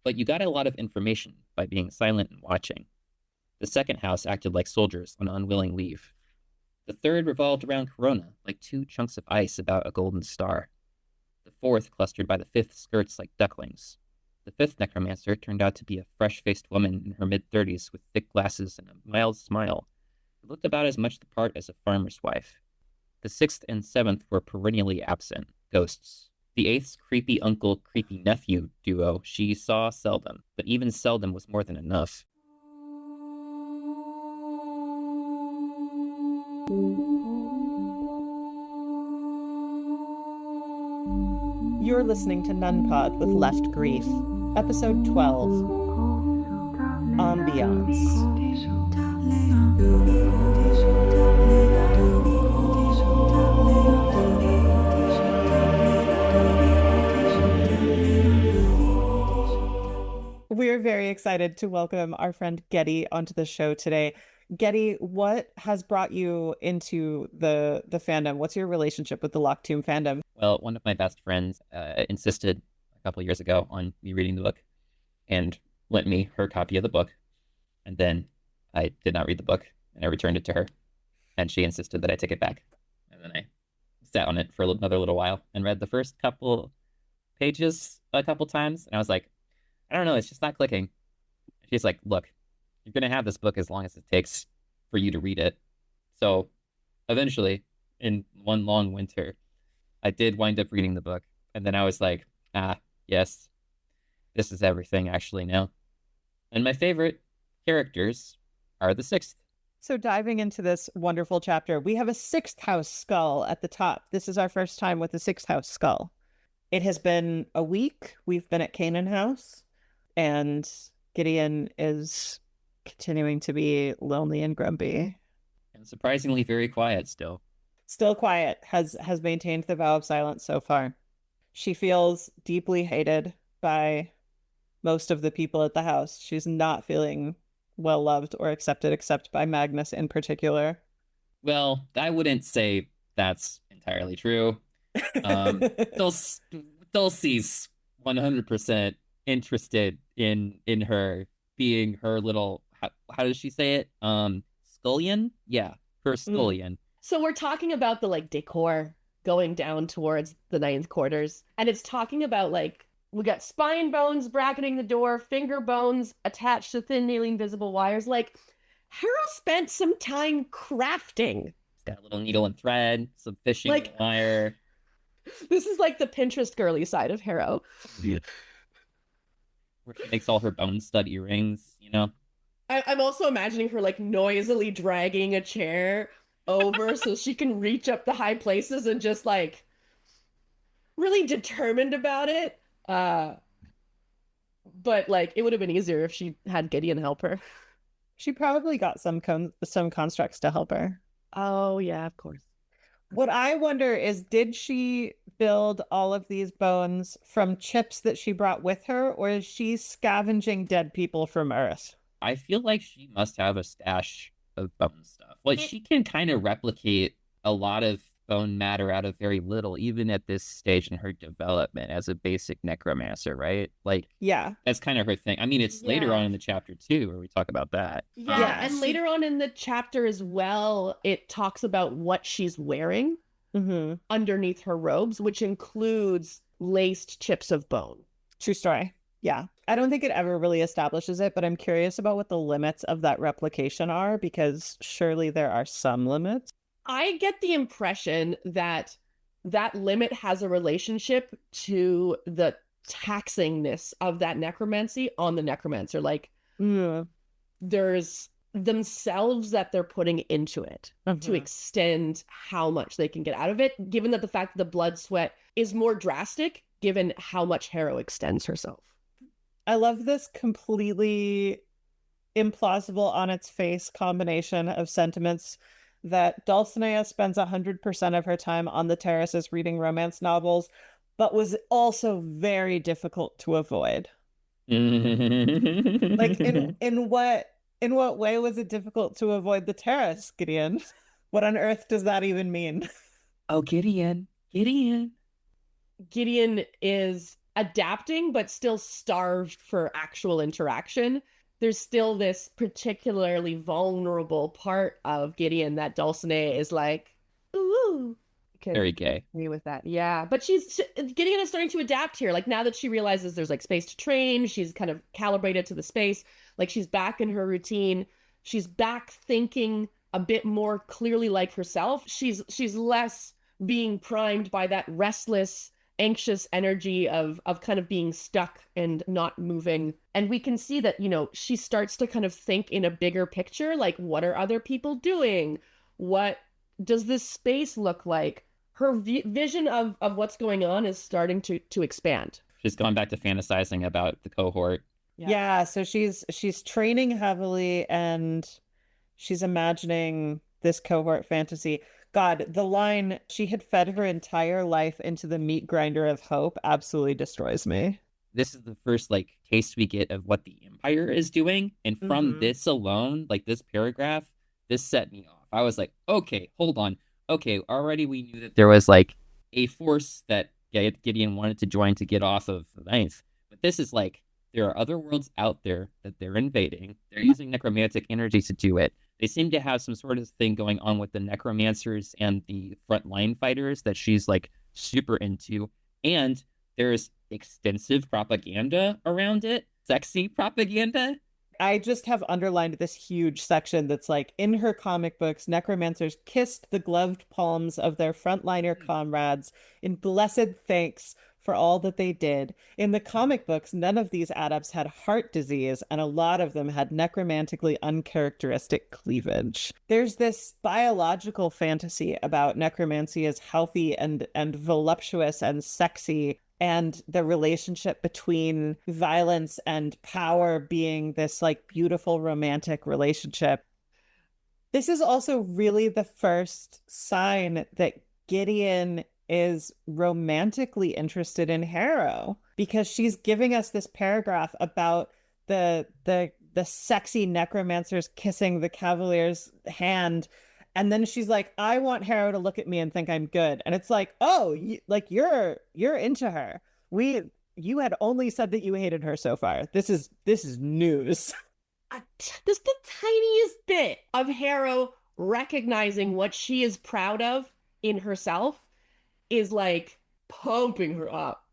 but you got a lot of information by being silent and watching. The second house acted like soldiers on unwilling leave. The third revolved around Corona, like two chunks of ice about a golden star. The fourth clustered by the fifth skirts like ducklings. The fifth necromancer turned out to be a fresh-faced woman in her mid-30s with thick glasses and a mild smile, who looked about as much the part as a farmer's wife. The sixth and seventh were perennially absent, ghosts. The eighth's creepy uncle, creepy nephew duo she saw seldom, but even seldom was more than enough. You're listening to Nunpod with Left Grief, Episode 12, Ambiance. We're very excited to welcome our friend Geddy onto the show today. Geddy, what has brought you into the fandom? What's your relationship with the Locked Tomb fandom? Well, one of my best friends insisted a couple of years ago on me reading the book and lent me her copy of the book. And then I did not read the book and I returned it to her. And she insisted that I take it back. And then I sat on it for another little while and read the first couple pages a couple times. And I was like, I don't know, it's just not clicking. She's like, look, you're going to have this book as long as it takes for you to read it. So eventually, in one long winter, I did wind up reading the book. And then I was like, yes, this is everything actually now. And my favorite characters are the sixth. So diving into this wonderful chapter, we have a sixth house skull at the top. This is our first time with the sixth house skull. It has been a week. We've been at Canaan House, and Gideon is continuing to be lonely and grumpy. And surprisingly very quiet still. Still quiet, has maintained the vow of silence so far. She feels deeply hated by most of the people at the house. She's not feeling well loved or accepted, except by Magnus in particular. Well, I wouldn't say that's entirely true. Dulcie's 100% interested in her being her little, how does she say it? Scullion? Yeah, her scullion. So we're talking about the decor going down towards the ninth quarters, and it's talking about we got spine bones bracketing the door, finger bones attached to thin nailing visible wires. Harrow spent some time crafting. Got a little needle and thread, some fishing wire. This is the Pinterest girly side of Harrow. Yeah. Where she makes all her bone stud earrings, you know? I'm also imagining her noisily dragging a chair over so she can reach up the high places and just really determined about it. But it would have been easier if she had Gideon help her. She probably got some constructs to help her. Oh yeah, of course. What I wonder is, did she build all of these bones from chips that she brought with her, or is she scavenging dead people from Earth? I feel like she must have a stash of bone stuff. She can kind of replicate a lot of bone matter out of very little, even at this stage in her development as a basic necromancer, right? Yeah, that's kind of her thing. I mean, it's later on in the chapter too, where we talk about that. Yeah, and later on in the chapter as well, it talks about what she's wearing underneath her robes, which includes laced chips of bone. True story. Yeah. I don't think it ever really establishes it, but I'm curious about what the limits of that replication are, because surely there are some limits. I get the impression that that limit has a relationship to the taxingness of that necromancy on the necromancer. There's themselves that they're putting into it to extend how much they can get out of it, given that the fact that the blood sweat is more drastic, given how much Harrow extends herself. I love this completely implausible on its face combination of sentiments that Dulcinea spends 100% of her time on the terraces reading romance novels, but was also very difficult to avoid. In what way was it difficult to avoid the terrace, Gideon? What on earth does that even mean? Oh, Gideon. Gideon is adapting but still starved for actual interaction. There's still this particularly vulnerable part of Gideon that Dulcinea is like, ooh, can Very gay. agree with that. Yeah, but Gideon is starting to adapt here. Like now that she realizes there's like space to train, she's kind of calibrated to the space. Like she's back in her routine. She's back thinking a bit more clearly like herself. She's less being primed by that restless, anxious energy of kind of being stuck and not moving. And we can see that, you know, she starts to kind of think in a bigger picture, like what are other people doing? What does this space look like? Her vision of what's going on is starting to expand. She's gone back to fantasizing about the cohort. Yeah, so she's training heavily and she's imagining this cohort fantasy. God, the line, she had fed her entire life into the meat grinder of hope absolutely destroys me. This is the first like taste we get of what the Empire is doing. And from this alone, like this paragraph, this set me off. I was like, okay, hold on. Okay, already we knew that there was like a force that Gideon wanted to join to get off of the Ninth. But this is like, there are other worlds out there that they're invading. They're using necromantic energy to do it. They seem to have some sort of thing going on with the necromancers and the frontline fighters that she's like super into. And there's extensive propaganda around it, sexy propaganda. I just have underlined this huge section that's like, in her comic books, necromancers kissed the gloved palms of their frontliner comrades in blessed thanks for all that they did. In the comic books, none of these adepts had heart disease, and a lot of them had necromantically uncharacteristic cleavage. There's this biological fantasy about necromancy as healthy and voluptuous and sexy, and the relationship between violence and power being this like beautiful romantic relationship. This is also really the first sign that Gideon is romantically interested in Harrow, because she's giving us this paragraph about the sexy necromancers kissing the cavalier's hand, and then she's like, I want Harrow to look at me and think I'm good. And it's like, oh, you're into her. You had only said that you hated her so far. This is news. Just the tiniest bit of Harrow recognizing what she is proud of in herself is like pumping her up.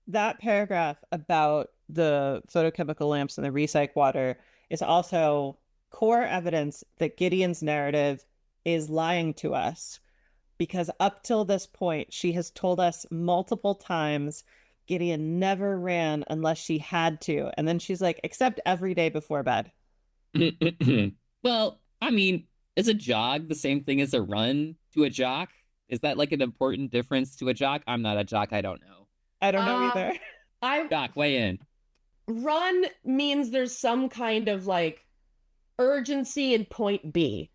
That paragraph about the photochemical lamps and the recyc water is also core evidence that Gideon's narrative is lying to us, because up till this point, she has told us multiple times Gideon never ran unless she had to. And then she's like, except every day before bed. Well, I mean, is a jog the same thing as a run to a jock? Is that like an important difference to a jock? I'm not a jock. I don't know. I don't know either. Jock, weigh in. Run means there's some kind of like urgency in point B.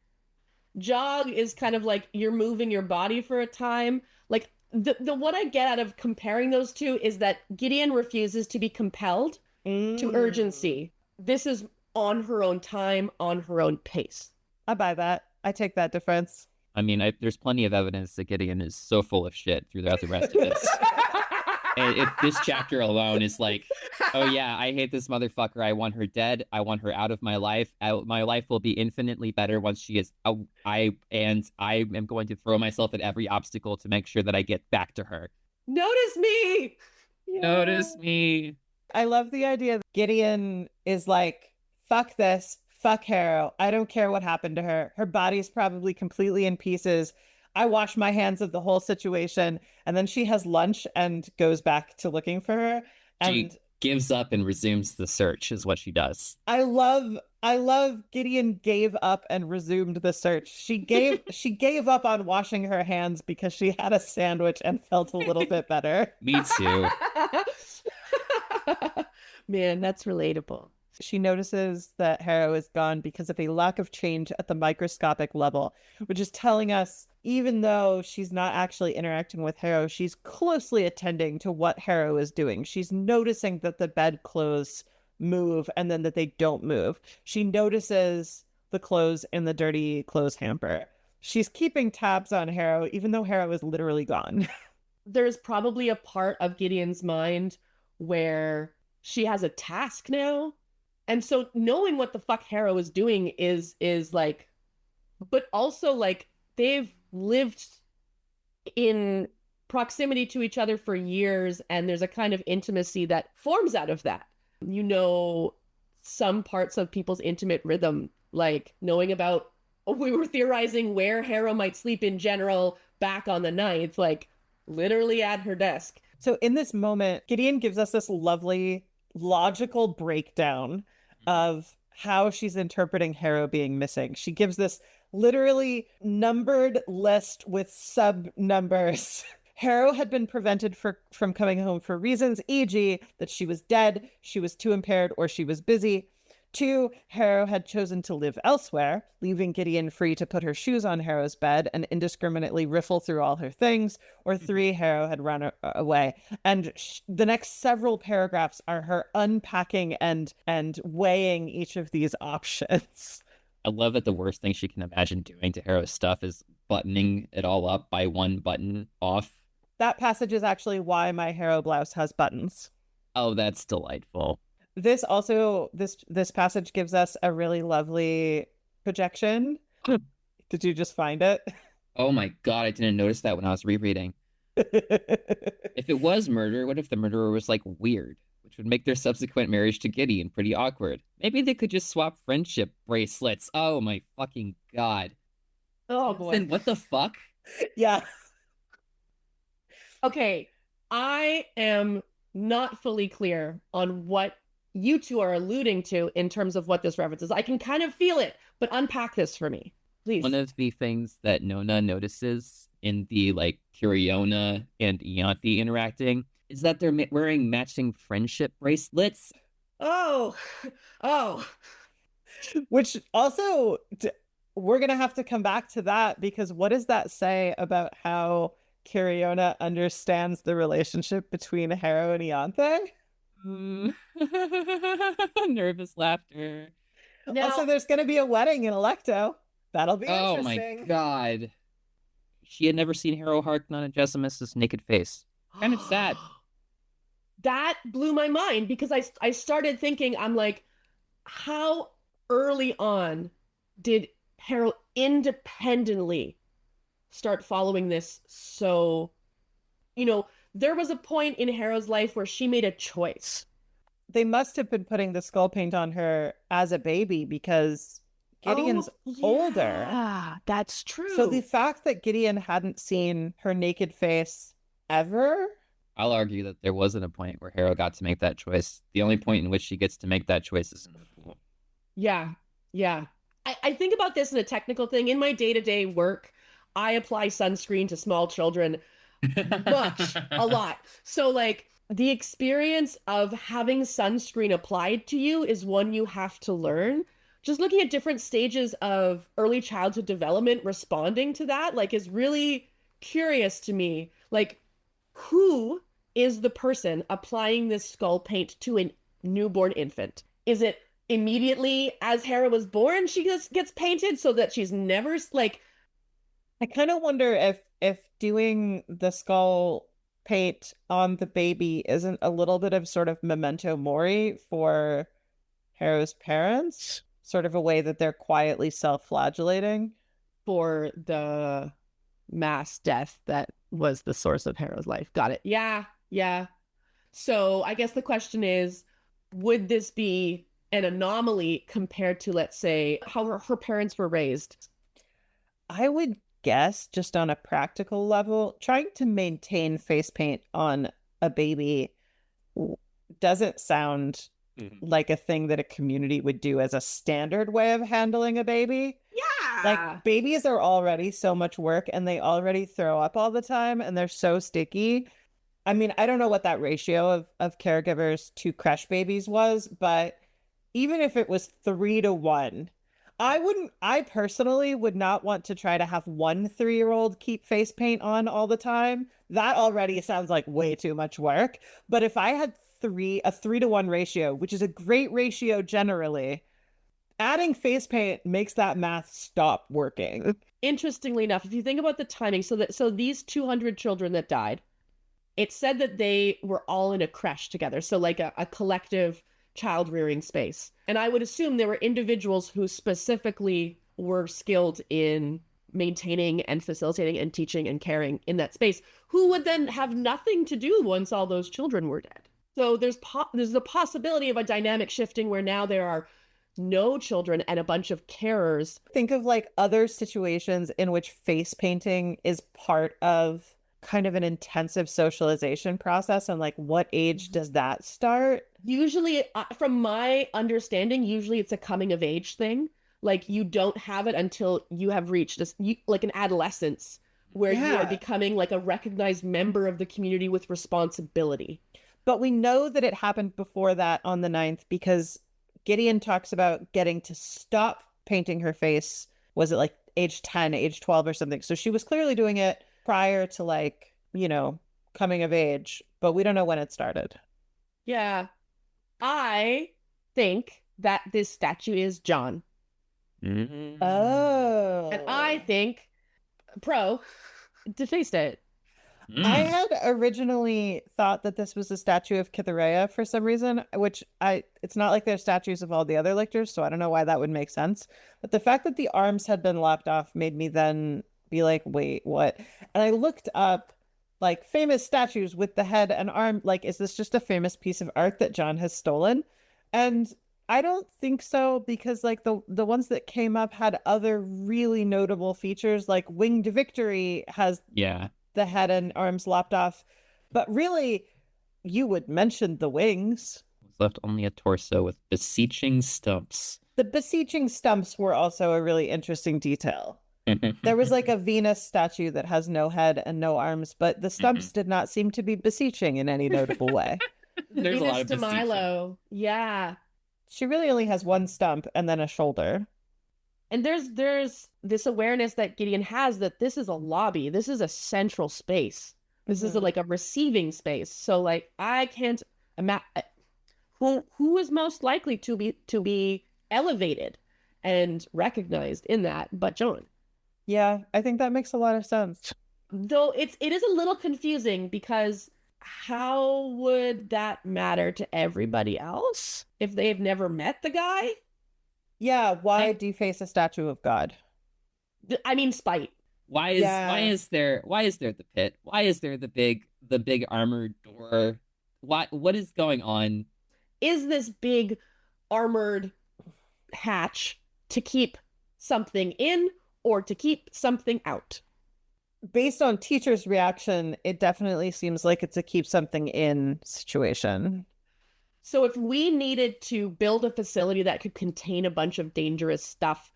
Jog is kind of like you're moving your body for a time. Like the what I get out of comparing those two is that Gideon refuses to be compelled to urgency. This is on her own time, on her own pace. I buy that. I take that defense. I mean, there's plenty of evidence that Gideon is so full of shit throughout the rest of this. And this chapter alone is like, oh yeah, I hate this motherfucker. I want her dead. I want her out of my life. My life will be infinitely better once she is out. I am going to throw myself at every obstacle to make sure that I get back to her. Notice me. Yeah. Notice me. I love the idea that Gideon is like, fuck this. Fuck Harrow. I don't care what happened to her. Her body's probably completely in pieces. I wash my hands of the whole situation. And then she has lunch and goes back to looking for her. And she gives up and resumes the search is what she does. I love Gideon gave up and resumed the search. She gave up on washing her hands because she had a sandwich and felt a little bit better. Me too. Man, that's relatable. She notices that Harrow is gone because of a lack of change at the microscopic level, which is telling us even though she's not actually interacting with Harrow, she's closely attending to what Harrow is doing. She's noticing that the bedclothes move and then that they don't move. She notices the clothes in the dirty clothes hamper. She's keeping tabs on Harrow, even though Harrow is literally gone. there's probably a part of Gideon's mind where she has a task now. And so knowing what the fuck Harrow is doing is like, but also like they've lived in proximity to each other for years, and there's a kind of intimacy that forms out of that. You know, some parts of people's intimate rhythm, like knowing about, we were theorizing where Harrow might sleep in general back on the ninth, like literally at her desk. So in this moment, Gideon gives us this lovely logical breakdown of how she's interpreting Harrow being missing. She gives this literally numbered list with sub numbers. Harrow had been prevented from coming home for reasons, e.g., that she was dead, she was too impaired, or she was busy. 2, Harrow had chosen to live elsewhere, leaving Gideon free to put her shoes on Harrow's bed and indiscriminately riffle through all her things. Or 3, Harrow had run away. And the next several paragraphs are her unpacking and weighing each of these options. I love that the worst thing she can imagine doing to Harrow's stuff is buttoning it all up by one button off. That passage is actually why my Harrow blouse has buttons. Oh, that's delightful. This also, this passage gives us a really lovely projection. Did you just find it? Oh my God, I didn't notice that when I was rereading. If it was murder, what if the murderer was like weird, which would make their subsequent marriage to Gideon pretty awkward? Maybe they could just swap friendship bracelets. Oh my fucking God. Oh boy. Then what the fuck? Yeah. Okay, I am not fully clear on what you two are alluding to in terms of what this references. I can kind of feel it, but unpack this for me, please. One of the things that Nona notices in the like Curiona and Ianthi interacting is that they're wearing matching friendship bracelets. Oh, oh. Which also, we're going to have to come back to that, because what does that say about how Curiona understands the relationship between Harrow and Ianthe? Nervous laughter. Now, Also, there's going to be a wedding in Alecto. That'll be oh interesting. My God. She had never seen Harrowhark Nonagesimus' naked face. Kind of sad. That blew my mind, because I started thinking, I'm like, how early on did Harrow independently start following this? So, you know, there was a point in Harrow's life where she made a choice. They must have been putting the skull paint on her as a baby, because Gideon's older. Yeah, that's true. So the fact that Gideon hadn't seen her naked face ever. I'll argue that there wasn't a point where Harrow got to make that choice. The only point in which she gets to make that choice is in the pool. Yeah, yeah. I think about this in a technical thing. In my day-to-day work, I apply sunscreen to small children a lot. So like the experience of having sunscreen applied to you is one you have to learn. Just looking at different stages of early childhood development responding to that, like, is really curious to me. Like, who is the person applying this skull paint to a newborn infant? Is it immediately as Harrow was born she gets painted so that she's never like? I kind of wonder if doing the skull paint on the baby isn't a little bit of sort of memento mori for Harrow's parents, sort of a way that they're quietly self-flagellating for the mass death that was the source of Harrow's life. Got it. Yeah, yeah. So I guess the question is, would this be an anomaly compared to, let's say, how her parents were raised? I would guess, just on a practical level, trying to maintain face paint on a baby doesn't sound like a thing that a community would do as a standard way of handling a baby. Yeah. Like, babies are already so much work, and they already throw up all the time, and they're so sticky. I mean, I don't know what that ratio of caregivers to crush babies was, but even if it was 3-1, I personally would not want to try to have one 3-year-old keep face paint on all the time. That already sounds like way too much work. But if I had a 3-1 ratio, which is a great ratio generally, adding face paint makes that math stop working. Interestingly enough, if you think about the timing, so these 200 children that died, it said that they were all in a creche together. So like a collective child rearing space. And I would assume there were individuals who specifically were skilled in maintaining and facilitating and teaching and caring in that space, who would then have nothing to do once all those children were dead. So there's the possibility of a dynamic shifting where now there are no children and a bunch of carers. Think of like other situations in which face painting is part of kind of an intensive socialization process, and like what age does that start? Usually, from my understanding, usually it's a coming of age thing. Like you don't have it until you have reached this, like an adolescence where you are becoming like a recognized member of the community with responsibility. But we know that it happened before that on the ninth, because Gideon talks about getting to stop painting her face. Was it like age 10, age 12 or something? So she was clearly doing it prior to like, coming of age, but we don't know when it started. Yeah. I think that this statue is John. Mm-hmm. Oh. And I think defaced it. I had originally thought that this was a statue of Cytherea for some reason, which it's not like there's statues of all the other lictors, so I don't know why that would make sense. But the fact that the arms had been lopped off made me then be like, wait, what? And I looked up like famous statues with the head and arm. Like, is this just a famous piece of art that John has stolen? And I don't think so, because like the ones that came up had other really notable features, like Winged Victory has the head and arms lopped off. But really, you would mention the wings. Was left only a torso with beseeching stumps. The beseeching stumps were also a really interesting detail. There was like a Venus statue that has no head and no arms, but the stumps did not seem to be beseeching in any notable way. There's Venus a lot of de beseeching. Milo. Yeah. She really only has one stump and then a shoulder. And there's this awareness that Gideon has that this is a lobby. This is a central space. This is like a receiving space. So like I can't imagine who is most likely to be elevated and recognized in that but John. Yeah, I think that makes a lot of sense. Though it is a little confusing, because how would that matter to everybody else if they've never met the guy? Yeah, why deface a statue of God? I mean, spite. Why is there the pit? Why is there the big armored door? What is going on? Is this big armored hatch to keep something in or to keep something out? Based on teacher's reaction, it definitely seems like it's a keep something in situation. So if we needed to build a facility that could contain a bunch of dangerous stuff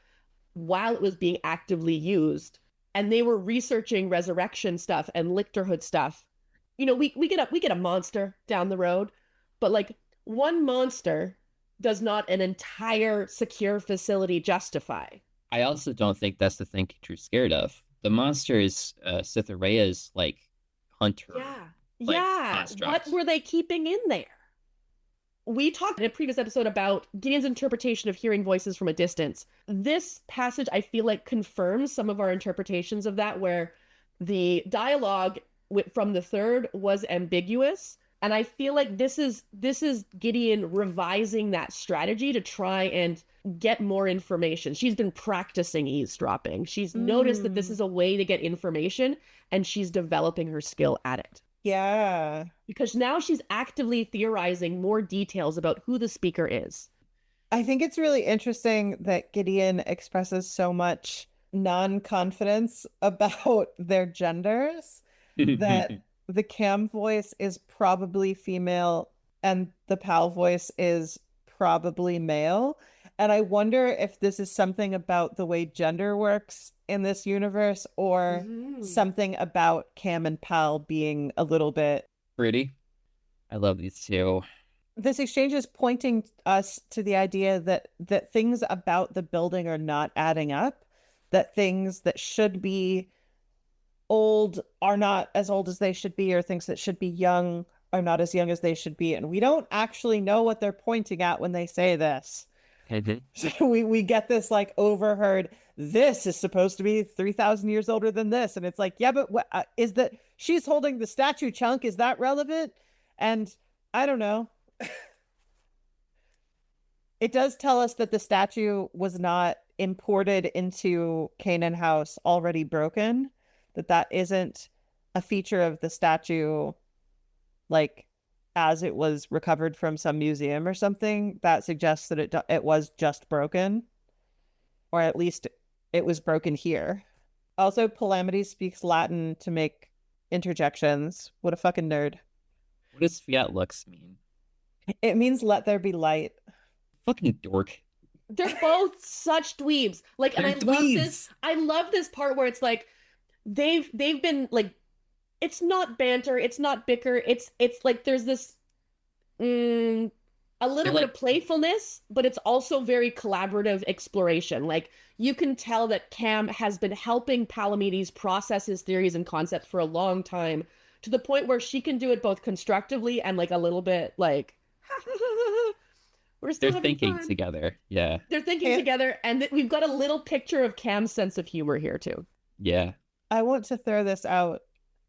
while it was being actively used, and they were researching resurrection stuff and lictorhood stuff, we get a monster down the road, but like one monster does not an entire secure facility justify. I also don't think that's the thing you're scared of. The monster is Cytherea's like hunter. Yeah. Construct. What were they keeping in there? We talked in a previous episode about Gideon's interpretation of hearing voices from a distance. This passage, I feel like, confirms some of our interpretations of that, where the dialogue from the third was ambiguous. And I feel like this is Gideon revising that strategy to try and get more information. She's been practicing eavesdropping. She's noticed that this is a way to get information, and she's developing her skill at it. Yeah. Because now she's actively theorizing more details about who the speaker is. I think it's really interesting that Gideon expresses so much non-confidence about their genders, that the cam voice is probably female and the pal voice is probably male. And I wonder if this is something about the way gender works in this universe, or something about Cam and Pal being a little bit pretty. I love these two. This exchange is pointing us to the idea that things about the building are not adding up, that things that should be old are not as old as they should be, or things that should be young are not as young as they should be. And we don't actually know what they're pointing at when they say this. So we get this like overheard, this is supposed to be 3,000 years older than this. And it's like, yeah, but what is that? she's holding the statue chunk. Is that relevant? And I don't know. It does tell us that the statue was not imported into Canaan House already broken, that isn't a feature of the statue, like as it was recovered from some museum or something. That suggests that it was just broken, or at least it was broken here. Also, Palamity speaks Latin to make interjections. What a fucking nerd. What does fiat lux mean? It means let there be light. Fucking dork. They're both such dweebs. Like, and They're I love dweebs. this. I love this part where it's like they've been like, it's not banter, it's not bicker, it's like there's this a little They're bit like, of playfulness, but it's also very collaborative exploration. Like you can tell that Cam has been helping Palamedes process his theories and concepts for a long time, to the point where she can do it both constructively and like a little bit like we're still they're having thinking fun. together. Yeah. They're thinking together, and we've got a little picture of Cam's sense of humor here too. Yeah. I want to throw this out.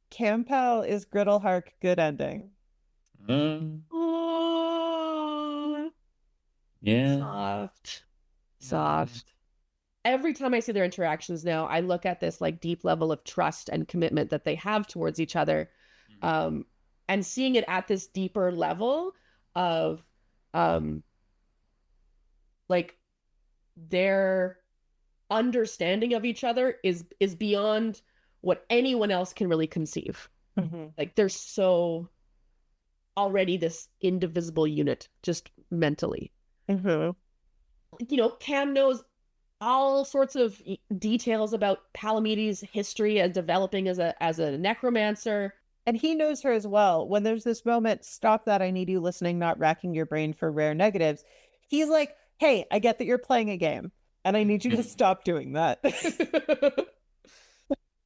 Campbell is Griddlehark good ending. Oh, Yeah. soft. Every time I see their interactions now, I look at this like deep level of trust and commitment that they have towards each other, and seeing it at this deeper level of like their understanding of each other is beyond what anyone else can really conceive. Like they're so already this indivisible unit just mentally. You know, Cam knows all sorts of details about Palamedes' history as developing as a necromancer. And he knows her as well. When there's this moment, stop that, I need you listening, not racking your brain for rare negatives. He's like, hey, I get that you're playing a game, and I need you to stop doing that.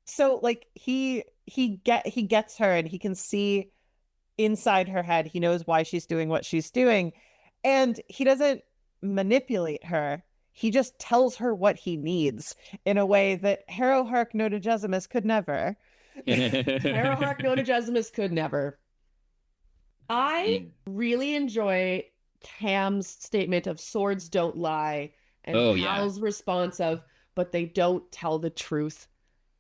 So like he gets her, and he can see inside her head. He knows why she's doing what she's doing. And he doesn't manipulate her. He just tells her what he needs in a way that Harrowhark Nonagesimus could never. Harrowhark Nonagesimus could never. I really enjoy Cam's statement of swords don't lie, and Pal's response of, but they don't tell the truth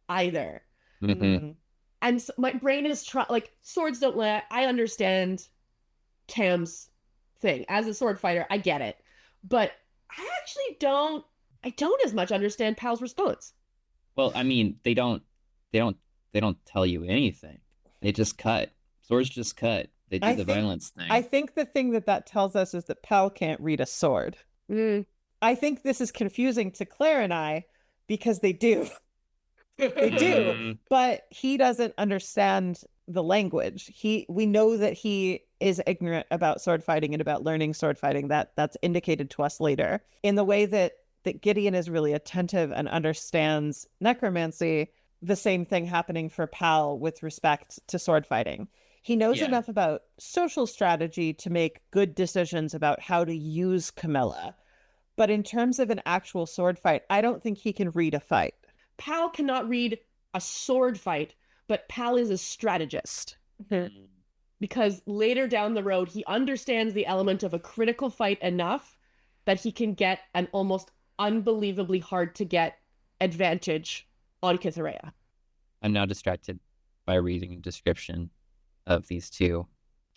either. And so my brain is like, swords don't lie. I understand Cam's thing as a sword fighter. I get it, but I actually don't. I don't as much understand Pal's response. Well, I mean, they don't tell you anything. They just cut. Swords just cut. They do the violence thing. I think the thing that tells us is that Pal can't read a sword. I think this is confusing to Claire and I, because they do. They do, but he doesn't understand the language. We know that he is ignorant about sword fighting and about learning sword fighting. That's indicated to us later. In the way that Gideon is really attentive and understands necromancy, the same thing happening for Pal with respect to sword fighting. He knows enough about social strategy to make good decisions about how to use Camilla. But in terms of an actual sword fight, I don't think he can read a fight. Pal cannot read a sword fight, but Pal is a strategist. Because later down the road, he understands the element of a critical fight enough that he can get an almost unbelievably hard to get advantage on Cytherea. I'm now distracted by reading a description of these two.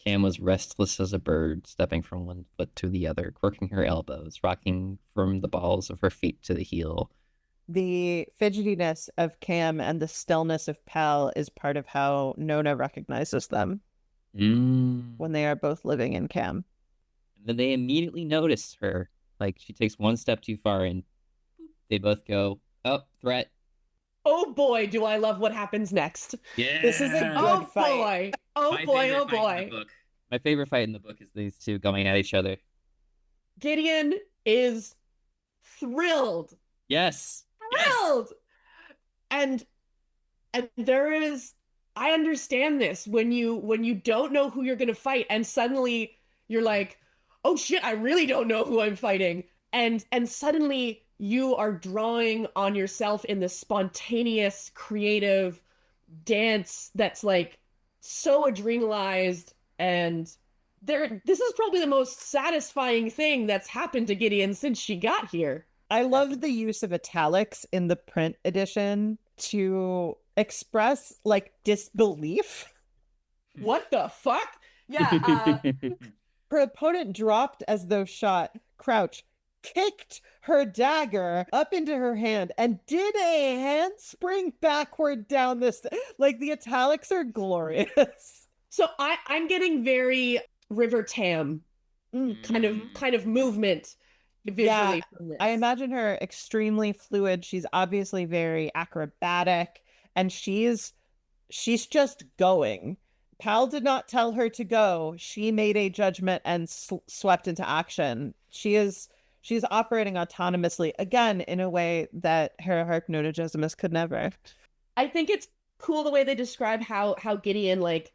Cam was restless as a bird, stepping from one foot to the other, quirking her elbows, rocking from the balls of her feet to the heel. The fidgetiness of Cam and the stillness of Pal is part of how Nona recognizes them when they are both living in Cam. And then they immediately notice her. Like, she takes one step too far, and they both go, oh, threat. Oh boy, do I love what happens next. Yeah. This is a good fight. Oh boy. My favorite fight in the book is these two going at each other. Gideon is thrilled. Yes. Thrilled. And there is, I understand this when you don't know who you're gonna fight, and suddenly you're like, oh shit, I really don't know who I'm fighting. And suddenly you are drawing on yourself in this spontaneous, creative, dance that's like so adrenalized, and this is probably the most satisfying thing that's happened to Gideon since she got here. I loved the use of italics in the print edition to express like disbelief. What the fuck? Yeah, Her opponent dropped as though shot, crouch, kicked her dagger up into her hand, and did a handspring backward down this. Like the italics are glorious. so I'm getting very River Tam kind of movement Yeah, visually from I this. imagine her extremely fluid. She's obviously very acrobatic, and she's just going. Pal did not tell her to go. She made a judgment and swept into action. She's operating autonomously again in a way that Harrowhark Nonagesimus could never. I think it's cool the way they describe how Gideon like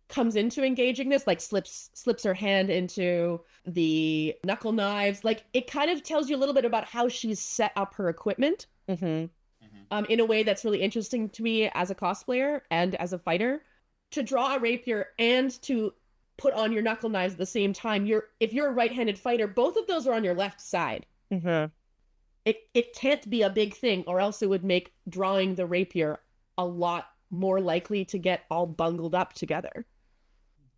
comes into engaging this, like slips her hand into the knuckle knives. Like it kind of tells you a little bit about how she's set up her equipment Mm-hmm. in a way that's really interesting to me as a cosplayer and as a fighter. To draw a rapier and to put on your knuckle knives at the same time, if you're a right-handed fighter, both of those are on your left side. Mm-hmm. It can't be a big thing, or else it would make drawing the rapier a lot more likely to get all bungled up together.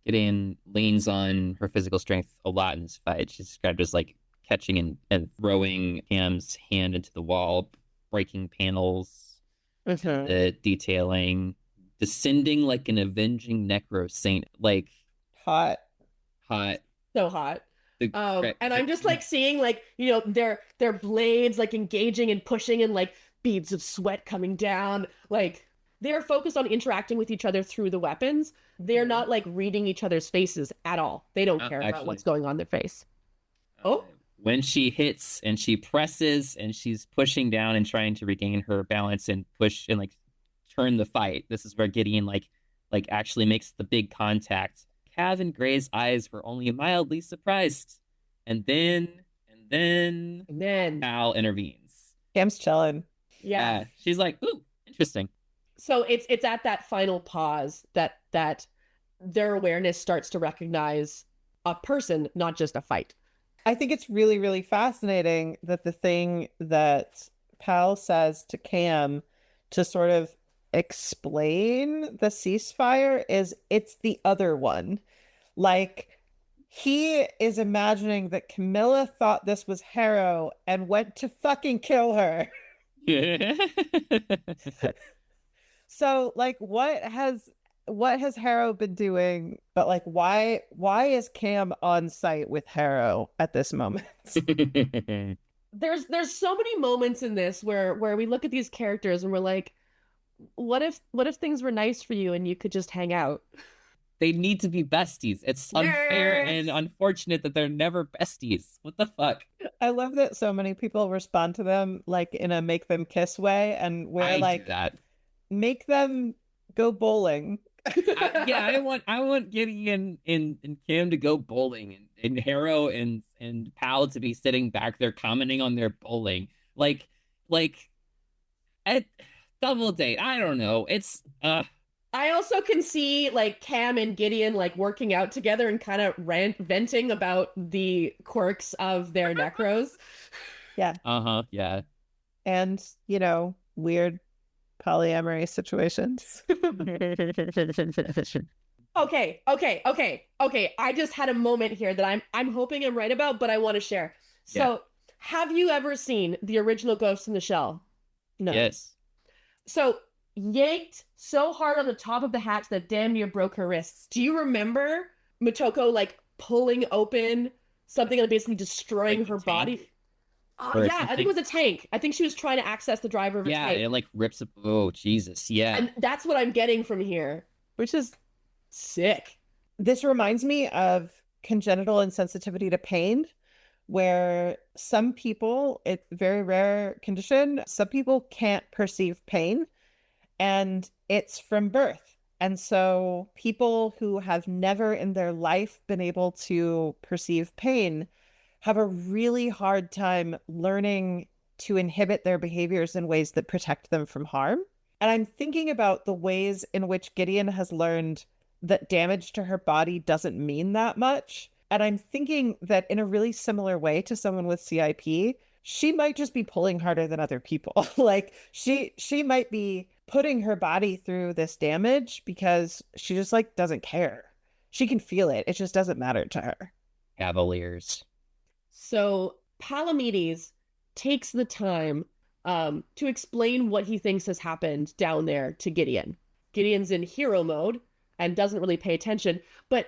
Gideon leans on her physical strength a lot in this fight. She's described as like catching and throwing Ham's hand into the wall, breaking panels, Mm-hmm. the detailing, descending like an avenging necro saint, like Hot. hot. So hot. The, And I'm just like seeing like, their blades like engaging and pushing and like beads of sweat coming down. Like they're focused on interacting with each other through the weapons. They're not like reading each other's faces at all. They don't care about what's going on in their face. Oh, when she hits and she presses and she's pushing down and trying to regain her balance and push and like turn the fight. This is where Gideon like actually makes the big contact. Cav and Gray's eyes were only mildly surprised. And then and then Cal intervenes. Cam's chilling. yeah. She's like, ooh, interesting. So it's at that final pause that their awareness starts to recognize a person, not just a fight. I think it's really, really fascinating that the thing that Pal says to Cam to sort of explain the ceasefire is it's the other one. Like he is imagining that Camilla thought this was Harrow and went to fucking kill her. Yeah. So like what has Harrow been doing? But like why is Cam on site with Harrow at this moment? There's so many moments in this where we look at these characters and we're like, what if things were nice for you and you could just hang out? They need to be besties. It's unfair Yes. and unfortunate that they're never besties. What the fuck? I love that so many people respond to them like in a make them kiss way, and we're I like, do that. make them go bowling. Yeah, I want Gideon and Kim to go bowling and Harrow and Pal to be sitting back there commenting on their bowling. Like at double date. I don't know. It's I also can see like Cam and Gideon like working out together and kind of venting about the quirks of their necros. Yeah. Yeah. And, weird polyamory situations. Okay. I just had a moment here that I'm hoping I'm right about, but I want to share. So, Yeah. have you ever seen the original Ghost in the Shell? No. Yes. So, yanked so hard on the top of the hatch that damn near broke her wrists. Do you remember Motoko like pulling open something and basically destroying Like the her body? tank? Yeah, I think it was a tank. I think she was trying to access the driver of a Yeah, tank. it like rips up. Oh, Jesus. Yeah. And that's what I'm getting from here, which is sick. This reminds me of congenital insensitivity to pain, where some people, it's a very rare condition, some people can't perceive pain, and it's from birth. And so people who have never in their life been able to perceive pain have a really hard time learning to inhibit their behaviors in ways that protect them from harm. And I'm thinking about the ways in which Gideon has learned that damage to her body doesn't mean that much. And I'm thinking that in a really similar way to someone with CIP, she might just be pulling harder than other people. Like she might be putting her body through this damage because she just like doesn't care. She can feel it. It just doesn't matter to her. Cavaliers. So Palamedes takes the time to explain what he thinks has happened down there to Gideon. Gideon's in hero mode and doesn't really pay attention, but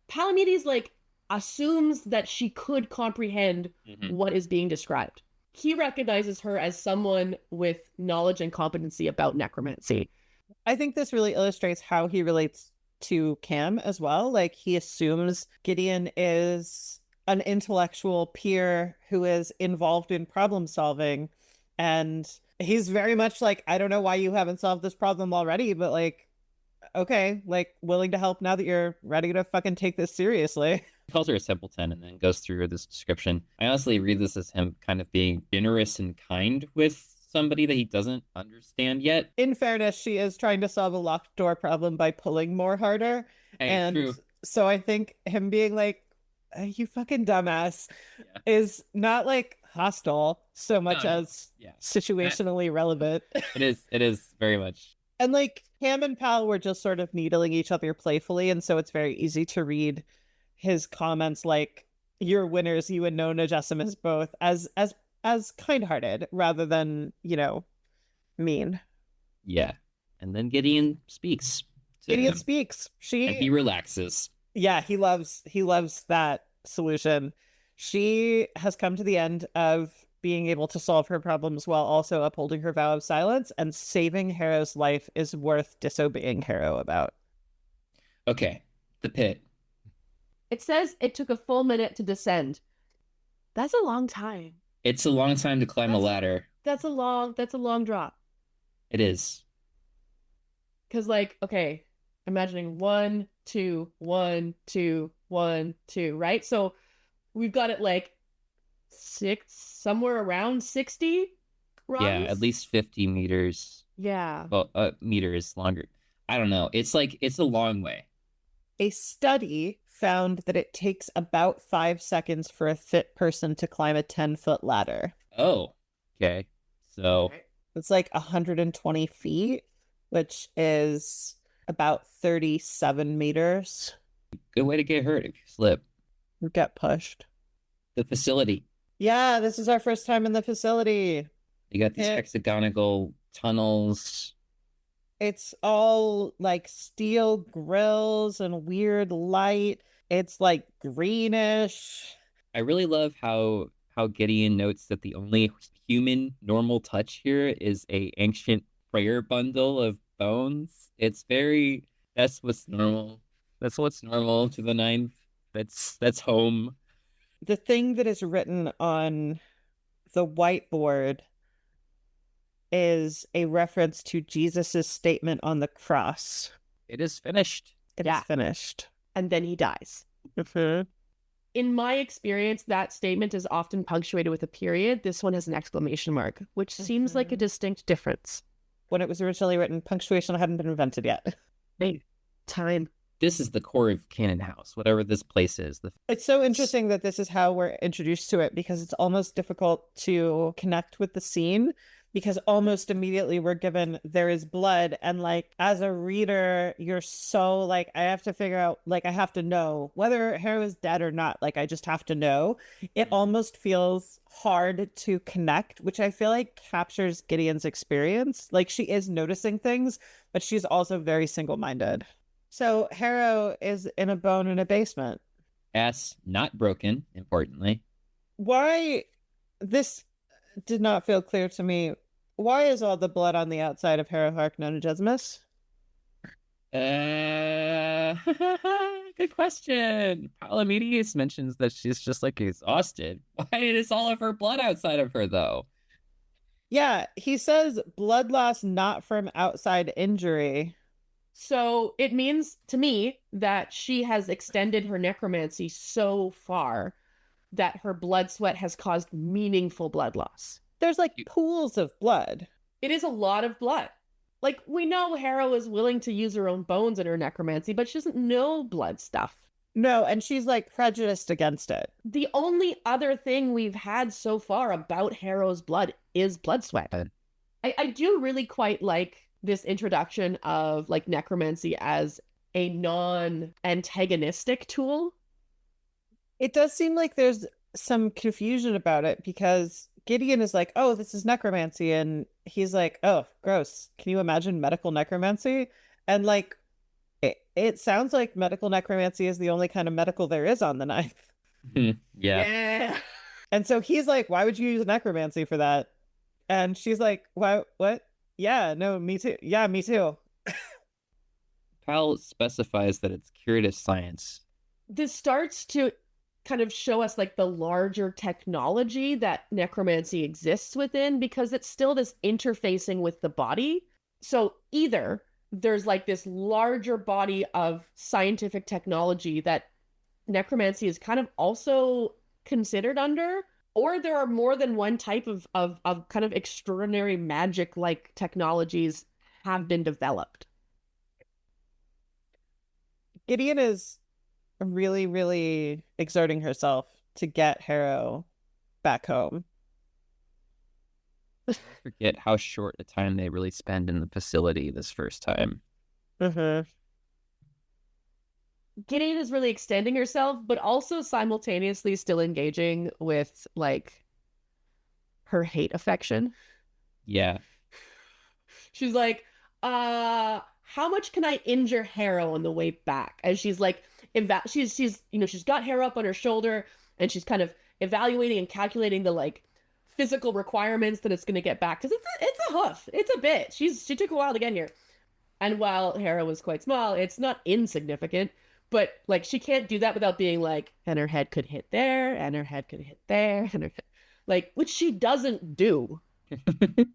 Palamedes like assumes that she could comprehend what is being described. He recognizes her as someone with knowledge and competency about necromancy. I think this really illustrates how he relates to Cam as well. Like he assumes Gideon is an intellectual peer who is involved in problem solving. And he's very much like, I don't know why you haven't solved this problem already, but like, okay, like willing to help now that you're ready to fucking take this seriously. He calls her a simpleton and then goes through this description. I honestly read this as him kind of being generous and kind with somebody that he doesn't understand yet. In fairness, she is trying to solve a locked door problem by pulling more harder. Hey, and true. So I think him being like, you fucking dumbass, is not like hostile so much as situationally relevant. It is very much. And like Cam and Pal were just sort of needling each other playfully, and so it's very easy to read his comments like, you're winners, you and Nonagesimus both, as kind-hearted rather than, mean. Yeah. And then Gideon speaks. Gideon speaks. And he relaxes. Yeah, he loves that solution. She has come to the end of being able to solve her problems while also upholding her vow of silence, and saving Harrow's life is worth disobeying Harrow about. Okay, the pit. It says it took a full minute to descend. That's a long time. It's a long time to climb a ladder. That's a long drop. It is. Because like, okay, imagining 1, 2, 1, 2, 1, 2, right? So we've got it like somewhere around 60 rungs. Yeah, at least 50 meters. Yeah. Well, meter is longer. I don't know. It's a long way. A study found that it takes about 5 seconds for a fit person to climb a 10-foot ladder. Oh, okay. So it's like 120 feet, which is about 37 meters. Good way to get hurt if you slip. Or get pushed. The facility. Yeah, this is our first time in the facility. You got these hexagonal tunnels. It's all like steel grills and weird light. It's like greenish. I really love how Gideon notes that the only human normal touch here is a ancient prayer bundle of bones. That's what's normal. That's what's normal to the ninth. That's home. The thing that is written on the whiteboard is a reference to Jesus's statement on the cross. It is finished. It is finished. And then he dies. In my experience, that statement is often punctuated with a period. This one has an exclamation mark, which seems like a distinct difference. When it was originally written, punctuation hadn't been invented yet. Time. This is the core of Cannon House, whatever this place is. It's so interesting that this is how we're introduced to it, because it's almost difficult to connect with the scene, because almost immediately we're given there is blood, and like as a reader you're so like, I have to figure out, like I have to know whether Harrow is dead or not, like I just have to know. It almost feels hard to connect, which I feel like captures Gideon's experience. Like she is noticing things, but she's also very single-minded. So Harrow is in a bone in a basement. Ass not broken, importantly. Why? This did not feel clear to me. Why is all the blood on the outside of Harrowhark Nonagesimus? Good question. Palamedes mentions that she's just like exhausted. Why is all of her blood outside of her, though? Yeah, he says blood loss not from outside injury. So it means to me that she has extended her necromancy so far that her blood sweat has caused meaningful blood loss. There's like pools of blood. It is a lot of blood. Like, we know Harrow is willing to use her own bones in her necromancy, but she doesn't know blood stuff. No, and she's like prejudiced against it. The only other thing we've had so far about Harrow's blood is blood sweat. I do really quite like this introduction of like necromancy as a non-antagonistic tool. It does seem like there's some confusion about it because Gideon is like, oh, this is necromancy. And he's like, oh, gross. Can you imagine medical necromancy? And like, it sounds like medical necromancy is the only kind of medical there is on the Ninth. Yeah. Yeah. And so he's like, why would you use necromancy for that? And she's like, why, what? Yeah, no, me too. Yeah, me too. Powell specifies that it's curative science. This starts to kind of show us like the larger technology that necromancy exists within, because it's still this interfacing with the body. So either there's like this larger body of scientific technology that necromancy is kind of also considered under, or there are more than one type of kind of extraordinary magic like technologies have been developed. Gideon is really, really exerting herself to get Harrow back home. Forget how short a time they really spend in the facility this first time. Mm-hmm. Gideon is really extending herself, but also simultaneously still engaging with like her hate affection. Yeah. She's like, how much can I injure Harrow on the way back? And she's like, she's got Harrow up on her shoulder and she's kind of evaluating and calculating the like physical requirements that it's going to get back, because it's a hoof, it's a bit. She took a while to get here, and while Harrow was quite small, it's not insignificant. But like, she can't do that without being like, and her head could hit there, and her head could hit there, and her like, which she doesn't do.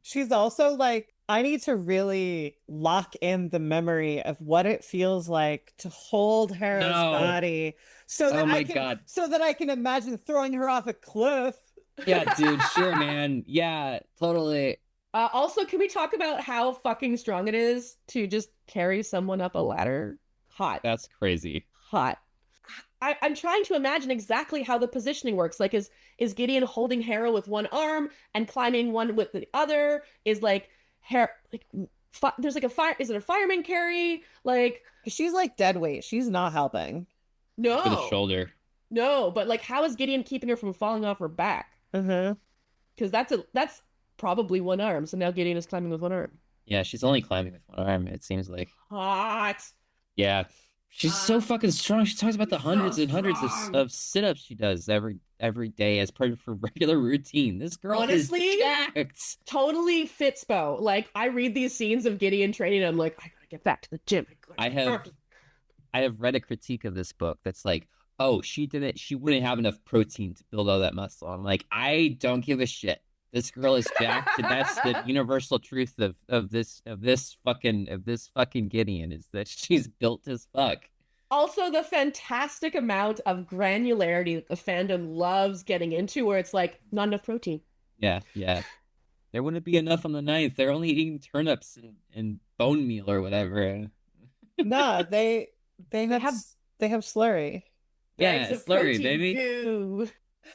She's also like, I need to really lock in the memory of what it feels like to hold Harrow's body so that so that I can imagine throwing her off a cliff. Yeah, dude, sure, man. Yeah, totally. Also, can we talk about how fucking strong it is to just carry someone up a ladder? Hot. That's crazy. Hot. I'm trying to imagine exactly how the positioning works. Like, is Gideon holding Harrow with one arm and climbing one with the other? Is like there's like a fire? Is it a fireman carry? Like, she's like dead weight. She's not helping. No. For the shoulder. No, but like, how is Gideon keeping her from falling off her back? Mm-hmm. Because that's probably one arm. So now Gideon is climbing with one arm. Yeah, she's only climbing with one arm, it seems like. Hot. Yeah. She's so fucking strong. She talks about the hundreds and hundreds of sit-ups she does every day as part of her regular routine. This girl honestly is jacked. Totally fitspo. Like, I read these scenes of Gideon training and I'm like, I gotta get back to the gym. I have read a critique of this book that's like, oh, she wouldn't have enough protein to build all that muscle. I'm like, I don't give a shit. This girl is jacked, and that's the universal truth of this fucking Gideon, is that she's built as fuck. Also, the fantastic amount of granularity that the fandom loves getting into, where it's like, not enough protein. Yeah. There wouldn't be enough on the Ninth. They're only eating turnips and bone meal or whatever. Nah, they have slurry. Yeah, slurry, baby. Goo.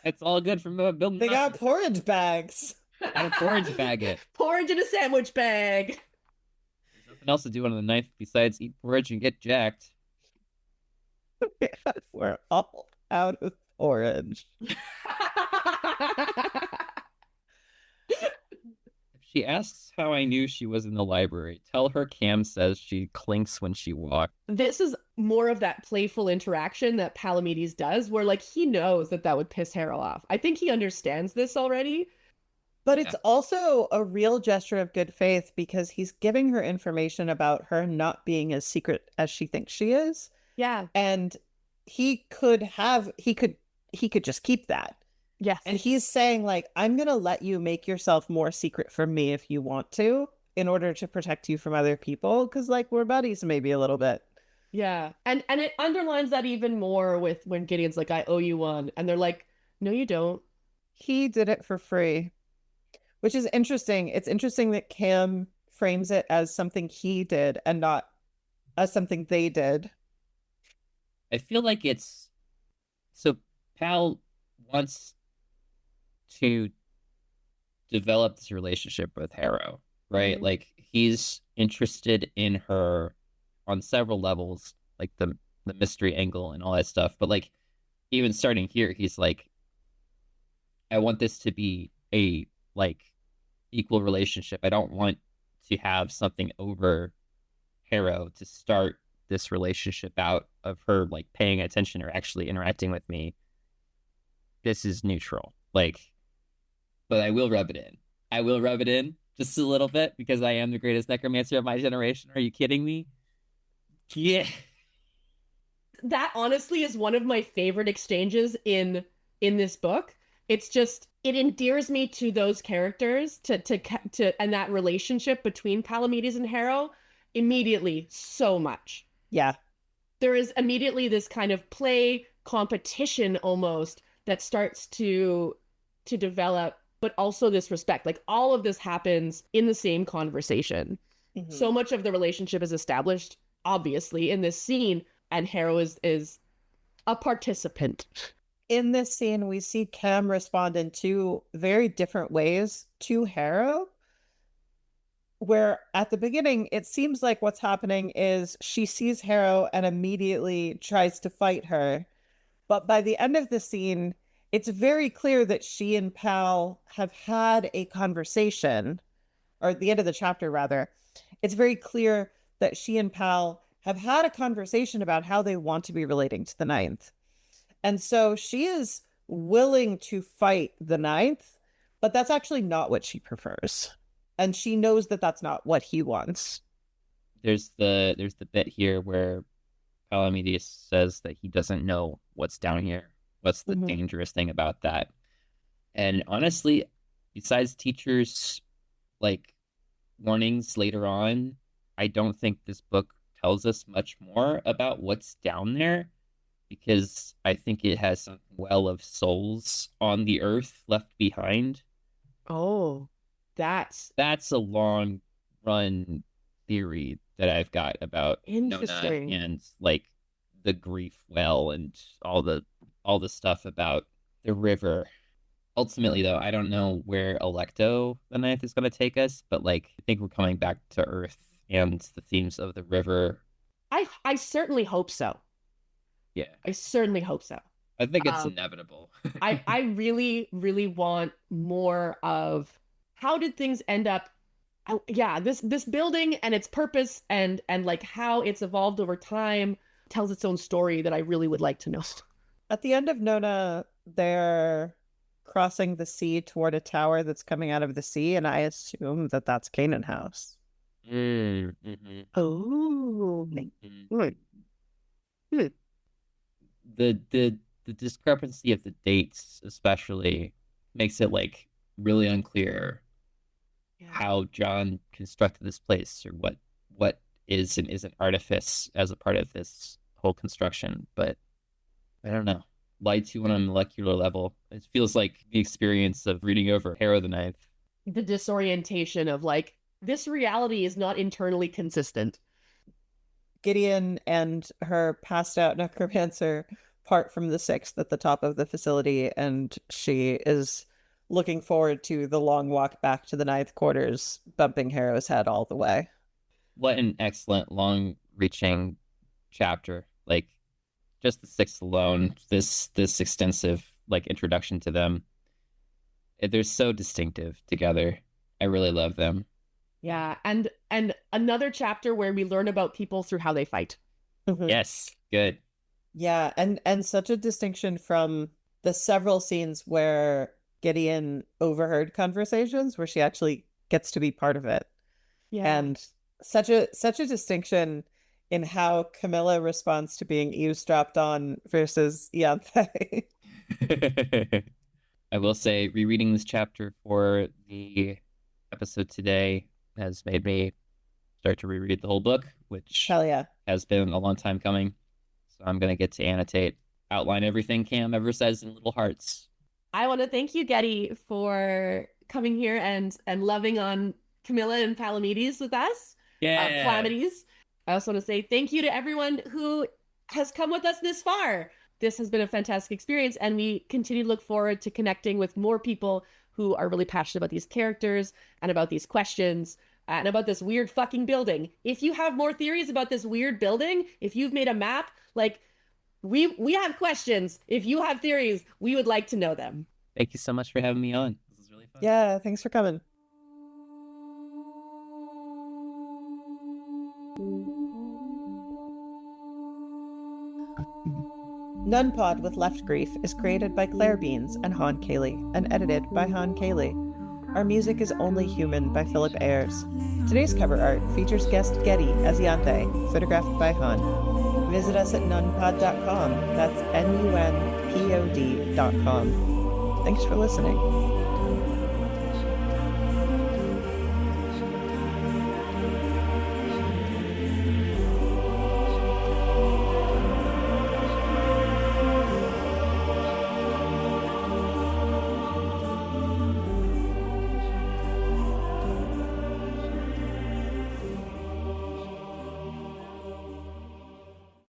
It's all good from building. They got porridge bags. Got a porridge bag it. Porridge in a sandwich bag. There's nothing else to do on the Ninth besides eat porridge and get jacked. We're all out of porridge. If she asks how I knew she was in the library, tell her Cam says she clinks when she walks. This is more of that playful interaction that Palamedes does, where like, he knows that would piss Harrow off. I think he understands this already. But it's also a real gesture of good faith, because he's giving her information about her not being as secret as she thinks she is. Yeah. And he could just keep that. Yes. And he's saying, like, I'm going to let you make yourself more secret from me if you want to, in order to protect you from other people. Because, like, we're buddies maybe a little bit. Yeah. And it underlines that even more with when Gideon's like, I owe you one. And they're like, no, you don't. He did it for free. Which is interesting. It's interesting that Cam frames it as something he did and not as something they did. I feel like it's so Pal wants to develop this relationship with Harrow, right? Mhm. Like he's interested in her on several levels, like the mystery angle and all that stuff. But like even starting here, he's like, I want this to be a like equal relationship. I don't want to have something over Harrow to start this relationship out of her like paying attention or actually interacting with me. This is neutral. Like, but I will rub it in. I will rub it in just a little bit because I am the greatest necromancer of my generation. Are you kidding me? Yeah. That honestly is one of my favorite exchanges in this book. It's just it endears me to those characters to and that relationship between Palamedes and Harrow immediately so much. Yeah. There is immediately this kind of play competition almost that starts to develop, but also this respect. Like all of this happens in the same conversation. Mm-hmm. So much of the relationship is established obviously in this scene, and Harrow is a participant. In this scene, we see Cam respond in two very different ways to Harrow. Where at the beginning, it seems like what's happening is she sees Harrow and immediately tries to fight her. But by the end of the scene, it's very clear that she and Pal have had a conversation, or at the end of the chapter, rather. It's very clear that she and Pal have had a conversation about how they want to be relating to the Ninth. And so she is willing to fight the Ninth, but that's actually not what she prefers. And she knows that that's not what he wants. There's the bit here where Palamedes says that he doesn't know what's down here. What's the Mm-hmm. dangerous thing about that? And honestly, besides teachers like warnings later on, I don't think this book tells us much more about what's down there because I think it has some well of souls on the earth left behind. Oh, that's That's a long run theory that I've got about Nona interesting. and like the grief well and all the stuff about the river. Ultimately though, I don't know where Electo the Ninth is going to take us, but like I think we're coming back to Earth and the themes of the river. I certainly hope so. Yeah, I certainly hope so. I think it's Um, inevitable. I really really want more of how did things end up. Yeah, this building and its purpose and like how it's evolved over time tells its own story that I really would like to know. At the end of Nona, they're crossing the sea toward a tower that's coming out of the sea, and I assume that that's Canaan House. Mm-hmm. Oh, Mm-hmm. The discrepancy of the dates especially makes it like really unclear yeah. how John constructed this place or what is and isn't artifice as a part of this whole construction. But I don't know. Lied to on a molecular level. It feels like the experience of reading over Harrow the Ninth. The disorientation of like this reality is not internally consistent. Gideon and her passed out necromancer part from the sixth at the top of the facility, and she is looking forward to the long walk back to the ninth quarters, bumping Harrow's head all the way. What an excellent long reaching chapter. Like just the sixth alone, this extensive like introduction to them. They're so distinctive together. I really love them. Yeah, and another chapter where we learn about people through how they fight. Mhm. Yes, good. Yeah, and such a distinction from the several scenes where Gideon overheard conversations where she actually gets to be part of it. Yeah. And such a distinction in how Camilla responds to being eavesdropped on versus Ianthe. I will say, rereading this chapter for the episode today has made me start to reread the whole book, which Hell yeah. has been a long time coming. So I'm going to get to annotate, outline everything Cam ever says in little hearts. I want to thank you, Geddy, for coming here and loving on Camilla and Palamedes with us. Yeah. Calamities. I also want to say thank you to everyone who has come with us this far. This has been a fantastic experience, and we continue to look forward to connecting with more people who are really passionate about these characters and about these questions and about this weird fucking building. If you have more theories about this weird building, if you've made a map, like we have questions. If you have theories, we would like to know them. Thank you so much for having me on. This was really fun. Yeah, thanks for coming. Nunpod with Left Grief is created by Claire Beans and Han Koehle and edited by Han Koehle. Our music is Only Human by Philip Ayres. Today's cover art features guest Geddy as Yante, photographed by Han. Visit us at nunpod.com. That's NUNPOD.com. Thanks for listening.